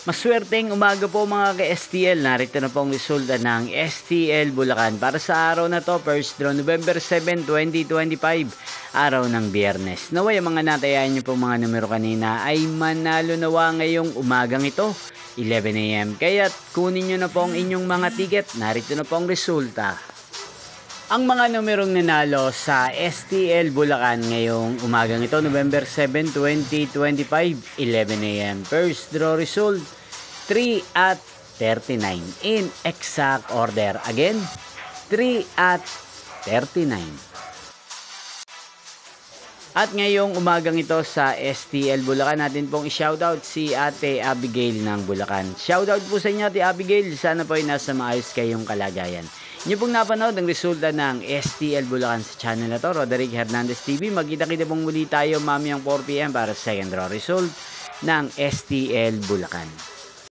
Maswerteng umaga po mga ka-STL. Narito na po ang resulta ng STL Bulacan para sa araw na to, first draw November 7, 2025, araw ng Biyernes. Naway ang mga natayahan nyo po mga numero kanina ay manalo nawa ngayong umagang ito, 11 AM. Kaya kunin nyo na po ang inyong mga ticket. Narito na po ang resulta. Ang mga numerong nanalo sa STL Bulacan ngayong umagang ito, November 7, 2025, 11 AM. First draw result, 3 at 39 in exact order. Again, 3 at 39. At ngayong umagang ito sa STL Bulacan, natin pong i-shoutout si Ate Abigail ng Bulacan. Shoutout po sa inyo, Ate Abigail. Sana po ay nasa maayos kayong kalagayan. Inyo pong napanood ang resulta ng STL Bulacan sa channel na to, Roderick Hernandez TV. Magkita-kita pong muli tayo mamayang 4 PM para sa second draw result ng STL Bulacan.